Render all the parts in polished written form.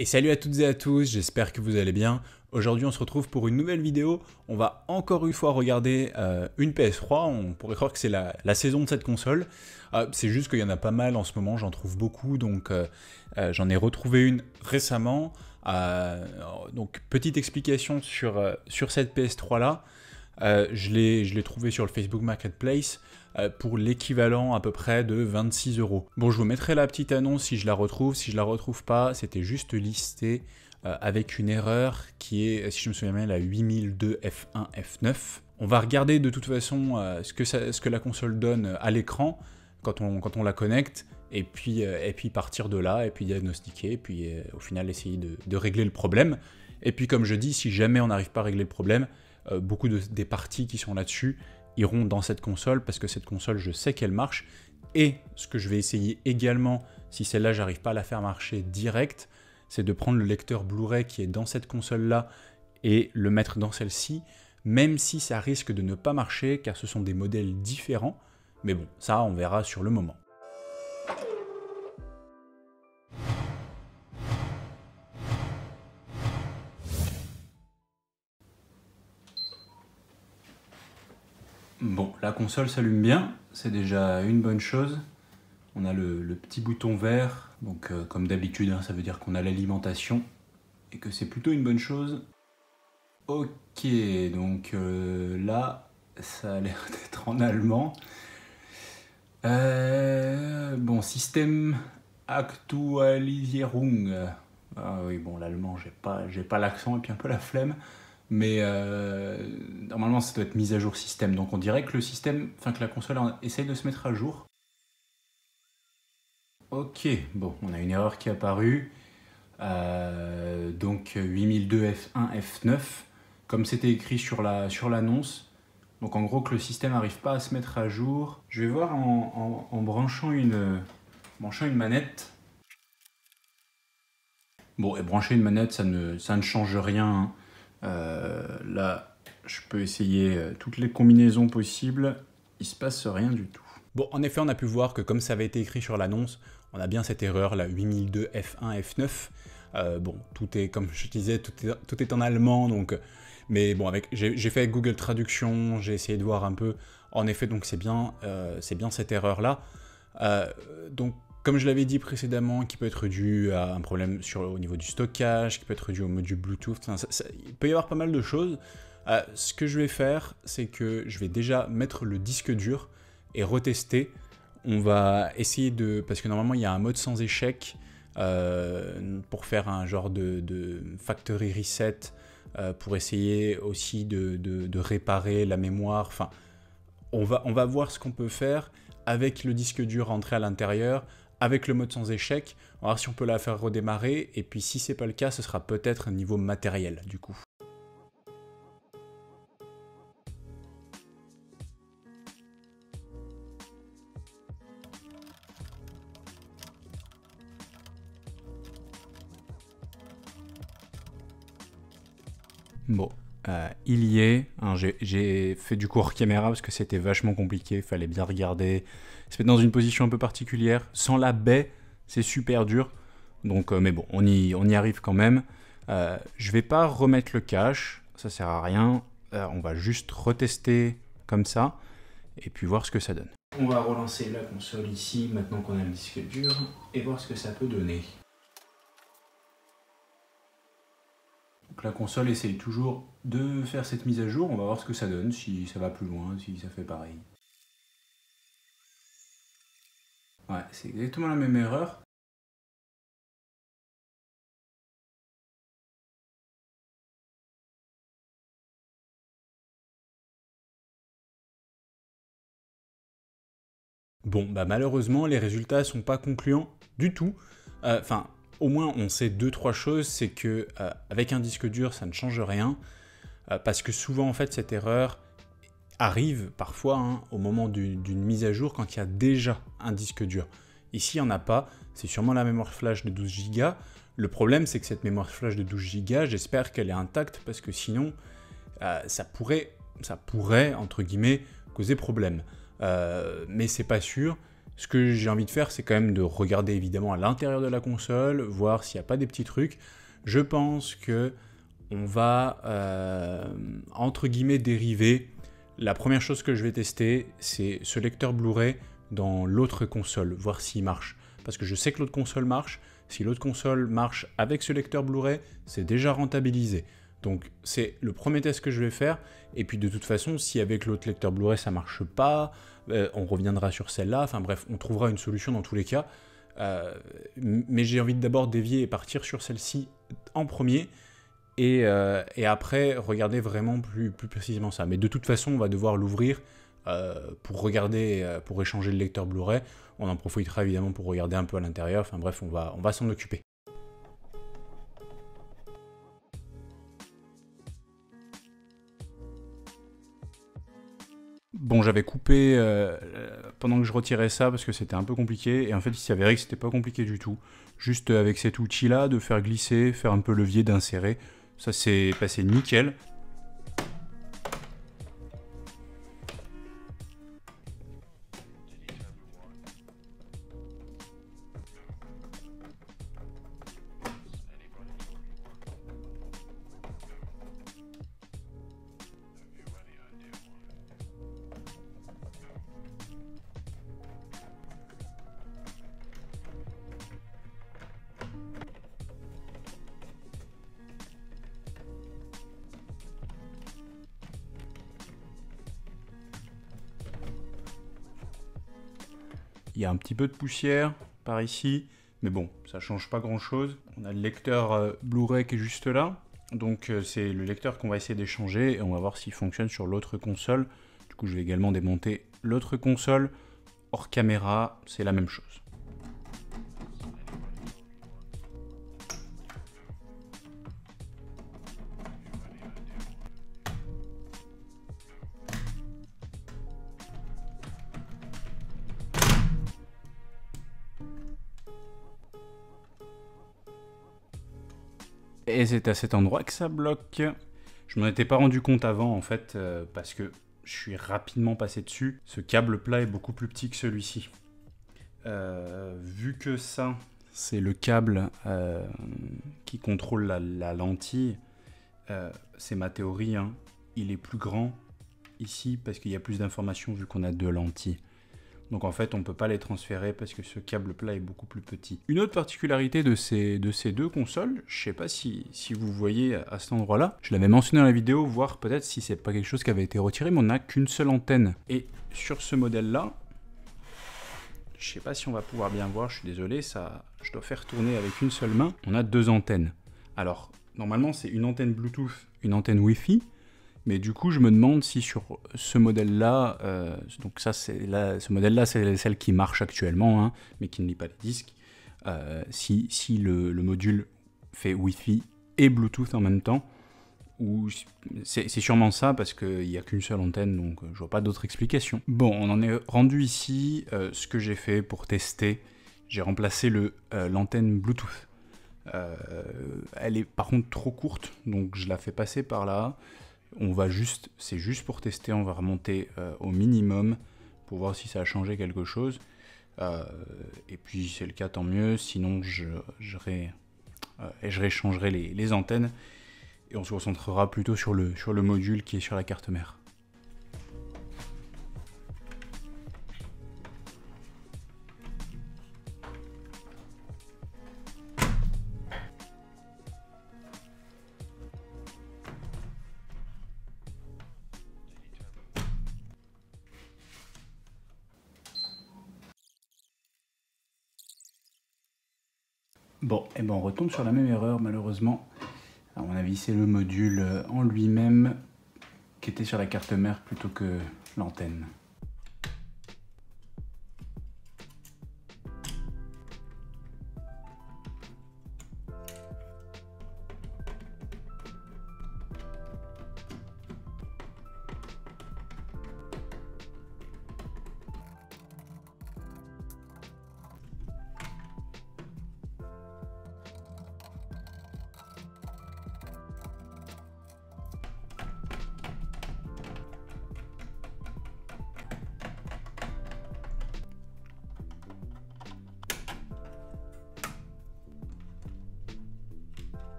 Et salut à toutes et à tous, j'espère que vous allez bien. Aujourd'hui on se retrouve pour une nouvelle vidéo. On va encore une fois regarder une PS3, on pourrait croire que c'est la saison de cette console. C'est juste qu'il y en a pas mal en ce moment, j'en trouve beaucoup, donc j'en ai retrouvé une récemment. Donc petite explication sur cette PS3 là. Je l'ai trouvé sur le Facebook Marketplace pour l'équivalent à peu près de 26 €. Bon, je vous mettrai la petite annonce si je la retrouve. Si je la retrouve pas, c'était juste listé avec une erreur qui est, si je me souviens bien, la 8002 F1 F9. On va regarder de toute façon ce que la console donne à l'écran quand on la connecte. Et puis partir de là, et puis diagnostiquer, et puis au final essayer de régler le problème. Et puis comme je dis, si jamais on n'arrive pas à régler le problème, beaucoup des parties qui sont là-dessus iront dans cette console, parce que cette console, je sais qu'elle marche. Et ce que je vais essayer également, si celle-là, j'arrive pas à la faire marcher direct, c'est de prendre le lecteur Blu-ray qui est dans cette console-là et le mettre dans celle-ci, même si ça risque de ne pas marcher, car ce sont des modèles différents. Mais bon, ça, on verra sur le moment. Bon, la console s'allume bien, c'est déjà une bonne chose. On a le petit bouton vert, donc comme d'habitude, hein, ça veut dire qu'on a l'alimentation et que c'est plutôt une bonne chose. Ok, donc là, ça a l'air d'être en allemand. Bon, System Aktualisierung. Ah oui, bon, l'allemand, j'ai pas l'accent et puis un peu la flemme. Mais normalement, ça doit être mise à jour système. Donc on dirait que le système, enfin que la console essaye de se mettre à jour. Ok, bon, on a une erreur qui est apparue. Donc 8002 F1 F9, comme c'était écrit sur l'annonce. Donc en gros que le système n'arrive pas à se mettre à jour. Je vais voir en branchant une manette. Bon, et brancher une manette, ça ne change rien, hein. Là, je peux essayer toutes les combinaisons possibles. Il se passe rien du tout. Bon, en effet, on a pu voir que comme ça avait été écrit sur l'annonce, on a bien cette erreur, la 8002 F1 F9. Bon, tout est, comme je disais, tout est en allemand, donc... Mais bon, j'ai fait avec Google Traduction, j'ai essayé de voir un peu. En effet, donc c'est bien cette erreur-là. Donc, comme je l'avais dit précédemment, qui peut être dû à un problème au niveau du stockage, qui peut être dû au module Bluetooth, il peut y avoir pas mal de choses. Ce que je vais faire, c'est que je vais déjà mettre le disque dur et retester. On va essayer parce que normalement il y a un mode sans échec pour faire un genre de factory reset, pour essayer aussi de réparer la mémoire. Enfin, on va voir ce qu'on peut faire avec le disque dur rentré à l'intérieur, avec le mode sans échec. On va voir si on peut la faire redémarrer, et puis si c'est pas le cas, ce sera peut-être un niveau matériel du coup. Bon, il y est. Hein, j'ai fait du coup hors caméra parce que c'était vachement compliqué, il fallait bien regarder, se mettre dans une position un peu particulière. Sans la baie, c'est super dur. Donc, mais bon, on y arrive quand même. Je vais pas remettre le cache, ça sert à rien. On va juste retester comme ça et puis voir ce que ça donne. On va relancer la console ici, maintenant qu'on a le disque dur, et voir ce que ça peut donner. Donc la console essaye toujours de faire cette mise à jour, on va voir ce que ça donne, si ça va plus loin, si ça fait pareil. Ouais, c'est exactement la même erreur. Bon, bah malheureusement, les résultats sont pas concluants du tout. Enfin, au moins on sait 2-3 choses, c'est que avec un disque dur, ça ne change rien, parce que souvent en fait cette erreur arrive parfois, hein, au moment d'une mise à jour quand il y a déjà un disque dur. Ici, il n'y en a pas, c'est sûrement la mémoire flash de 12 Go. Le problème, c'est que cette mémoire flash de 12 Go, j'espère qu'elle est intacte, parce que sinon, ça pourrait, entre guillemets, causer problème. Mais c'est pas sûr. Ce que j'ai envie de faire, c'est quand même de regarder évidemment à l'intérieur de la console, voir s'il n'y a pas des petits trucs. Je pense que on va, entre guillemets, dériver. La première chose que je vais tester, c'est ce lecteur Blu-ray dans l'autre console, voir s'il marche. Parce que je sais que l'autre console marche. Si l'autre console marche avec ce lecteur Blu-ray, c'est déjà rentabilisé. Donc c'est le premier test que je vais faire. Et puis de toute façon, si avec l'autre lecteur Blu-ray ça marche pas, on reviendra sur celle-là. Enfin bref, on trouvera une solution dans tous les cas. Mais j'ai envie de d'abord dévier et partir sur celle-ci en premier. Et après, regarder vraiment plus précisément ça. Mais de toute façon, on va devoir l'ouvrir pour regarder, pour échanger le lecteur Blu-ray. On en profitera évidemment pour regarder un peu à l'intérieur. Enfin bref, on va s'en occuper. Bon, j'avais coupé pendant que je retirais ça parce que c'était un peu compliqué. Et en fait, il s'est avéré que c'était pas compliqué du tout. Juste avec cet outil-là, de faire glisser, faire un peu levier, d'insérer. Ça s'est passé nickel. Il y a un petit peu de poussière par ici, mais bon, ça change pas grand chose. On a le lecteur Blu-ray qui est juste là, donc c'est le lecteur qu'on va essayer d'échanger et on va voir s'il fonctionne sur l'autre console. Du coup, je vais également démonter l'autre console. Hors caméra, c'est la même chose. Et c'est à cet endroit que ça bloque. Je m'en étais pas rendu compte avant en fait, parce que je suis rapidement passé dessus. Ce câble plat est beaucoup plus petit que celui-ci. Vu que ça, c'est le câble qui contrôle la lentille, c'est ma théorie, hein, il est plus grand ici parce qu'il y a plus d'informations vu qu'on a deux lentilles. Donc en fait, on ne peut pas les transférer parce que ce câble plat est beaucoup plus petit. Une autre particularité de ces deux consoles, je ne sais pas si vous voyez à cet endroit-là, je l'avais mentionné dans la vidéo, voir peut-être si c'est pas quelque chose qui avait été retiré, mais on n'a qu'une seule antenne. Et sur ce modèle-là, je ne sais pas si on va pouvoir bien voir, je suis désolé, je dois faire tourner avec une seule main. On a deux antennes. Alors, normalement, c'est une antenne Bluetooth, une antenne Wi-Fi. Mais du coup, je me demande si sur ce modèle-là, donc ça, ce modèle-là, c'est celle qui marche actuellement, hein, mais qui ne lit pas les disques, si le module fait Wi-Fi et Bluetooth en même temps, ou c'est sûrement ça, parce qu'il n'y a qu'une seule antenne, donc je vois pas d'autre explication. Bon, on en est rendu ici. Ce que j'ai fait pour tester, j'ai remplacé l'antenne Bluetooth. Elle est par contre trop courte, donc je la fais passer par là. C'est juste pour tester, on va remonter au minimum pour voir si ça a changé quelque chose. Et puis si c'est le cas, tant mieux. Sinon, je réchangerai les antennes et on se concentrera plutôt sur le module qui est sur la carte mère. Bon, et ben on retombe sur la même erreur malheureusement. À mon avis, c'est le module en lui-même qui était sur la carte mère plutôt que l'antenne.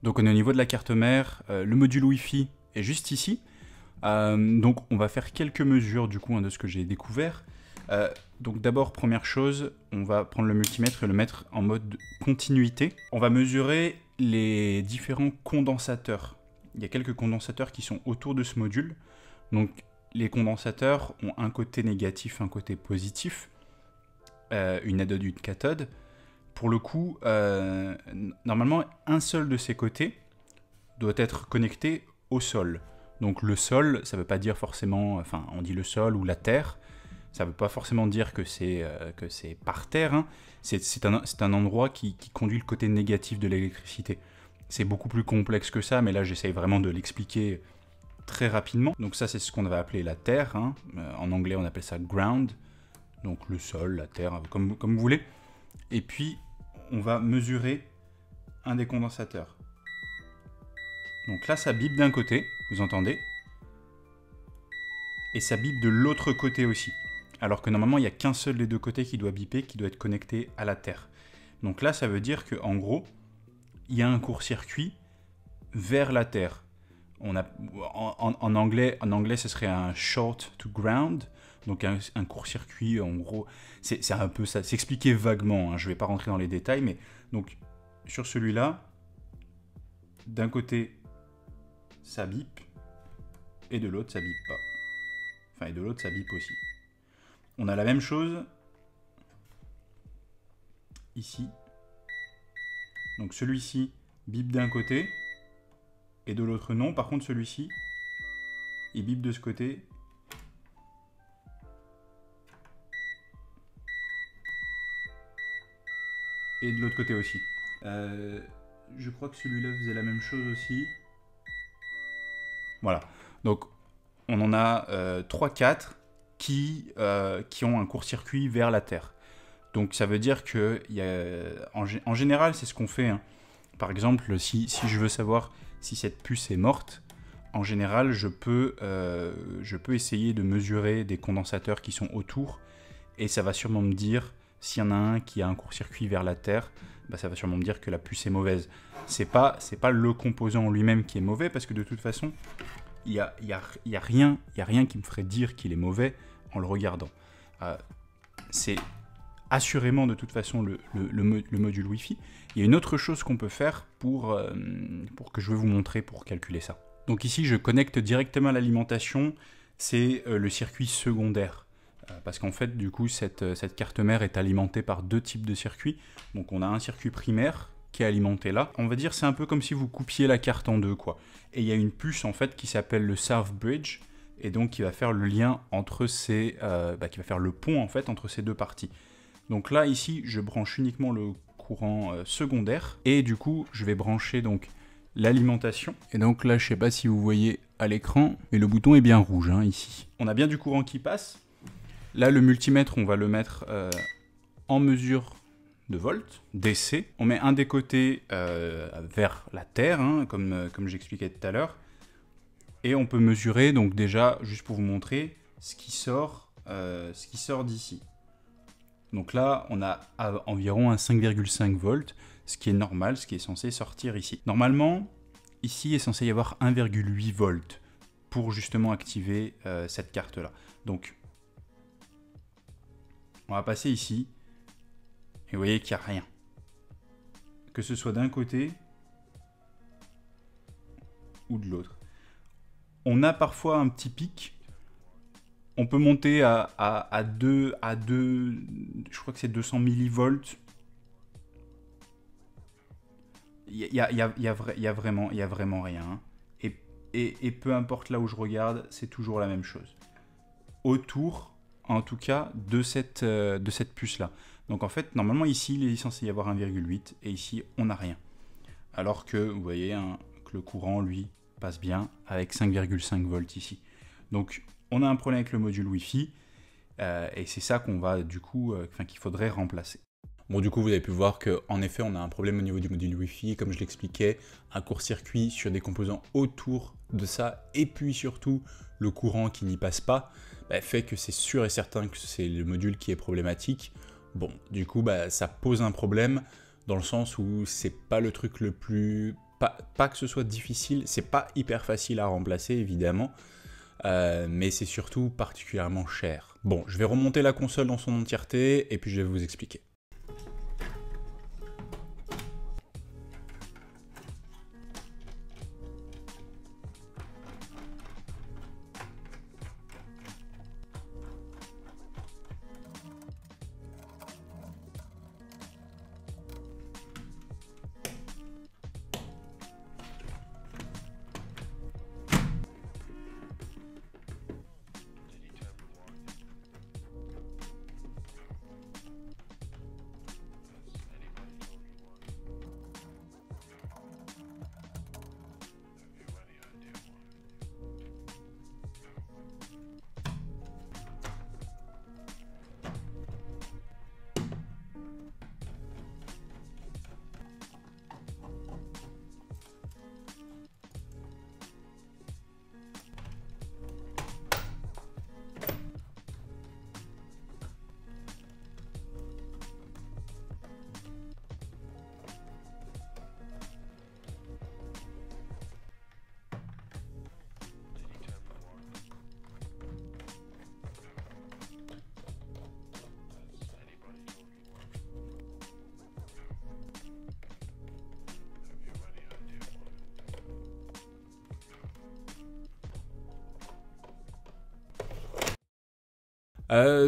Donc on est au niveau de la carte mère, le module Wi-Fi est juste ici. Donc on va faire quelques mesures du coup de ce que j'ai découvert. Donc d'abord, première chose, on va prendre le multimètre et le mettre en mode continuité. On va mesurer les différents condensateurs. Il y a quelques condensateurs qui sont autour de ce module. Donc les condensateurs ont un côté négatif, un côté positif, une anode, une cathode. Pour le coup, normalement, un seul de ces côtés doit être connecté au sol. Donc le sol, ça ne veut pas dire forcément, enfin on dit le sol ou la terre, ça ne veut pas forcément dire que c'est par terre, hein. C'est un endroit qui conduit le côté négatif de l'électricité. C'est beaucoup plus complexe que ça, mais là j'essaye vraiment de l'expliquer très rapidement. Donc ça c'est ce qu'on va appeler la terre, hein. En anglais on appelle ça ground, donc le sol, la terre, comme vous voulez. Et puis on va mesurer un des condensateurs. Donc là ça bip d'un côté, vous entendez, et ça bip de l'autre côté aussi. Alors que normalement il n'y a qu'un seul des deux côtés qui doit biper, qui doit être connecté à la terre. Donc là ça veut dire qu'en gros, il y a un court-circuit vers la terre. On a, en anglais, ce serait un short to ground, donc un court-circuit, en gros, c'est un peu ça, c'est expliqué vaguement, hein, je ne vais pas rentrer dans les détails, mais donc sur celui-là, d'un côté, ça bip, et de l'autre, ça bip pas. Enfin, et de l'autre, ça bip aussi. On a la même chose ici. Donc celui-ci bip d'un côté, et de l'autre non. Par contre, celui-ci, il bip de ce côté. Et de l'autre côté aussi. Je crois que celui-là faisait la même chose aussi. Voilà. Donc, on en a 3-4 qui ont un court-circuit vers la Terre. Donc, ça veut dire que en général, c'est ce qu'on fait, hein. Par exemple, si je veux savoir si cette puce est morte, en général, je peux essayer de mesurer des condensateurs qui sont autour, et ça va sûrement me dire, s'il y en a un qui a un court-circuit vers la Terre, bah ça va sûrement me dire que la puce est mauvaise. C'est pas le composant en lui-même qui est mauvais, parce que de toute façon, il y a rien qui me ferait dire qu'il est mauvais en le regardant. C'est assurément de toute façon le module Wi-Fi. Il y a une autre chose qu'on peut faire pour que je vais vous montrer pour calculer ça. Donc ici, je connecte directement à l'alimentation, c'est le circuit secondaire. Parce qu'en fait, du coup, cette carte mère est alimentée par deux types de circuits. Donc on a un circuit primaire qui est alimenté là. On va dire c'est un peu comme si vous coupiez la carte en deux, quoi. Et il y a une puce en fait qui s'appelle le South Bridge, et donc qui va faire le lien entre qui va faire le pont en fait entre ces deux parties. Donc là ici, je branche uniquement le courant secondaire, et du coup, je vais brancher donc l'alimentation. Et donc là, je sais pas si vous voyez à l'écran, mais le bouton est bien rouge, hein, ici. On a bien du courant qui passe. Là, le multimètre, on va le mettre en mesure de volts, DC. On met un des côtés vers la Terre, hein, comme j'expliquais tout à l'heure. Et on peut mesurer, donc déjà, juste pour vous montrer, ce qui sort d'ici. Donc là, on a environ un 5,5 volts, ce qui est normal, ce qui est censé sortir ici. Normalement, ici est censé y avoir 1,8 volts pour justement activer cette carte-là. Donc, on va passer ici, et vous voyez qu'il n'y a rien. Que ce soit d'un côté ou de l'autre. On a parfois un petit pic. On peut monter à 2, je crois que c'est 200 millivolts. Il y a vraiment rien. Hein. Et peu importe là où je regarde, c'est toujours la même chose. Autour, en tout cas, de cette puce-là. Donc en fait, normalement ici, il est censé y avoir 1,8 et ici, on n'a rien. Alors que, vous voyez, hein, que le courant, lui, passe bien avec 5,5 volts ici. Donc, on a un problème avec le module Wi-Fi et c'est ça qu'on va, du coup, qu'il faudrait remplacer. Bon, du coup, vous avez pu voir qu'en effet, on a un problème au niveau du module Wi-Fi, comme je l'expliquais, un court-circuit sur des composants autour de ça, et puis surtout, le courant qui n'y passe pas, fait que c'est sûr et certain que c'est le module qui est problématique. Bon, du coup, ça pose un problème, dans le sens où c'est pas le truc le plus pas que ce soit difficile, c'est pas hyper facile à remplacer évidemment, mais c'est surtout particulièrement cher. Bon, je vais remonter la console dans son entièreté et puis je vais vous expliquer.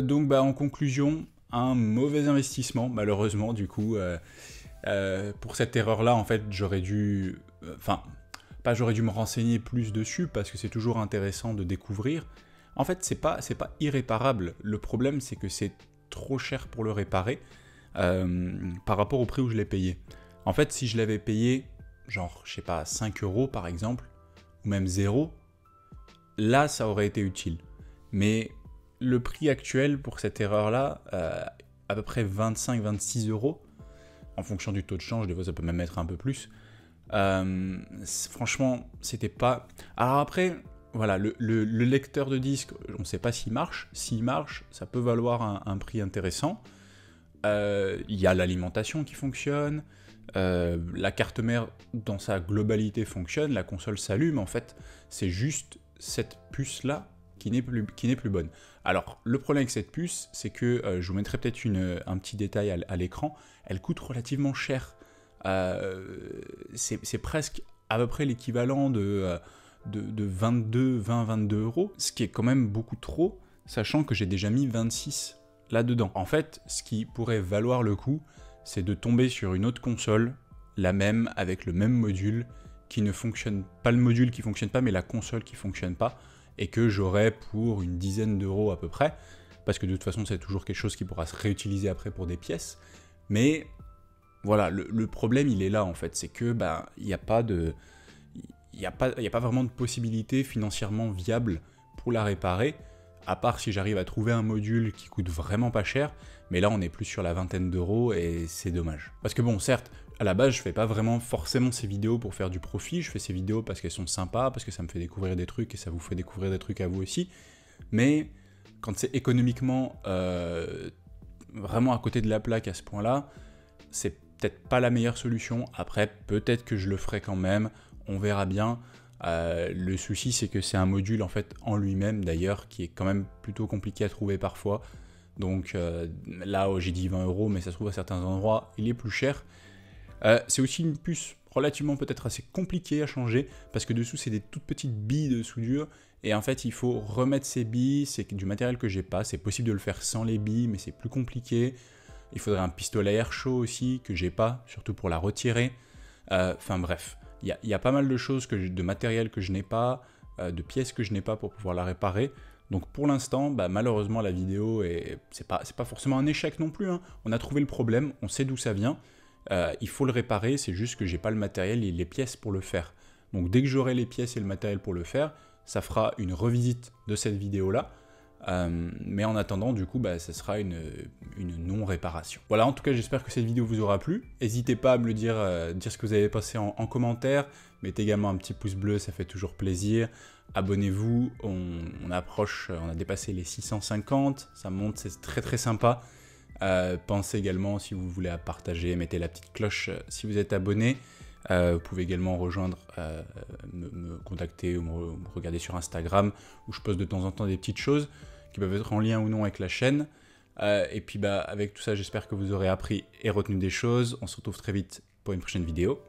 Donc bah en conclusion, un mauvais investissement malheureusement du coup. Pour cette erreur-là, en fait, j'aurais dû... Enfin, pas j'aurais dû me renseigner plus dessus, parce que c'est toujours intéressant de découvrir. En fait, c'est pas irréparable. Le problème, c'est que c'est trop cher pour le réparer par rapport au prix où je l'ai payé. En fait, si je l'avais payé, genre, je sais pas, 5 € par exemple, ou même 0, là, ça aurait été utile. Mais le prix actuel pour cette erreur-là, à peu près 25-26 €, en fonction du taux de change, des fois ça peut même être un peu plus. Franchement, c'était pas... Alors après, voilà, le lecteur de disque, on ne sait pas s'il marche. S'il marche, ça peut valoir un prix intéressant. Il y a l'alimentation qui fonctionne, la carte mère dans sa globalité fonctionne, la console s'allume, en fait, c'est juste cette puce-là qui n'est plus bonne. Alors, le problème avec cette puce, c'est que, je vous mettrai peut-être un petit détail à l'écran, elle coûte relativement cher. C'est presque à peu près l'équivalent de 20-22 €, ce qui est quand même beaucoup trop, sachant que j'ai déjà mis 26 là-dedans. En fait, ce qui pourrait valoir le coup, c'est de tomber sur une autre console, la même, avec le même module, qui ne fonctionne pas, le module qui fonctionne pas, mais la console qui fonctionne pas, et que j'aurai pour une dizaine d'euros à peu près, parce que de toute façon c'est toujours quelque chose qui pourra se réutiliser après pour des pièces, mais voilà, le problème il est là en fait, c'est que il n'y a pas vraiment de possibilité financièrement viable pour la réparer, à part si j'arrive à trouver un module qui coûte vraiment pas cher, mais là on est plus sur la vingtaine d'euros et c'est dommage. Parce que bon, certes, à la base je fais pas vraiment forcément ces vidéos pour faire du profit, je fais ces vidéos parce qu'elles sont sympas, parce que ça me fait découvrir des trucs et ça vous fait découvrir des trucs à vous aussi, mais quand c'est économiquement vraiment à côté de la plaque à ce point-là, c'est peut-être pas la meilleure solution. Après, peut-être que je le ferai quand même, on verra bien. Le souci, c'est que c'est un module en fait en lui-même d'ailleurs qui est quand même plutôt compliqué à trouver parfois. Donc là, j'ai dit 20 €, mais ça se trouve à certains endroits, il est plus cher. C'est aussi une puce relativement peut-être assez compliquée à changer, parce que dessous, c'est des toutes petites billes de soudure, et en fait, il faut remettre ces billes, c'est du matériel que j'ai pas, c'est possible de le faire sans les billes, mais c'est plus compliqué. Il faudrait un pistolet air chaud aussi, que j'ai pas, surtout pour la retirer. Enfin bref, il y a pas mal de choses, de matériel que je n'ai pas, de pièces que je n'ai pas pour pouvoir la réparer. Donc pour l'instant, malheureusement la vidéo, c'est pas forcément un échec non plus, hein. On a trouvé le problème, on sait d'où ça vient, il faut le réparer, c'est juste que j'ai pas le matériel et les pièces pour le faire. Donc dès que j'aurai les pièces et le matériel pour le faire, ça fera une revisite de cette vidéo-là. Mais en attendant, du coup, ça sera une non-réparation. Voilà, en tout cas, j'espère que cette vidéo vous aura plu. N'hésitez pas à me le dire, dire ce que vous avez passé en commentaire. Mettez également un petit pouce bleu, ça fait toujours plaisir. Abonnez-vous, on approche, on a dépassé les 650, ça monte, c'est très très sympa. Pensez également, si vous voulez, à partager, mettez la petite cloche si vous êtes abonné. Vous pouvez également rejoindre, me contacter ou me regarder sur Instagram, où je poste de temps en temps des petites choses qui peuvent être en lien ou non avec la chaîne. Et puis avec tout ça, j'espère que vous aurez appris et retenu des choses. On se retrouve très vite pour une prochaine vidéo.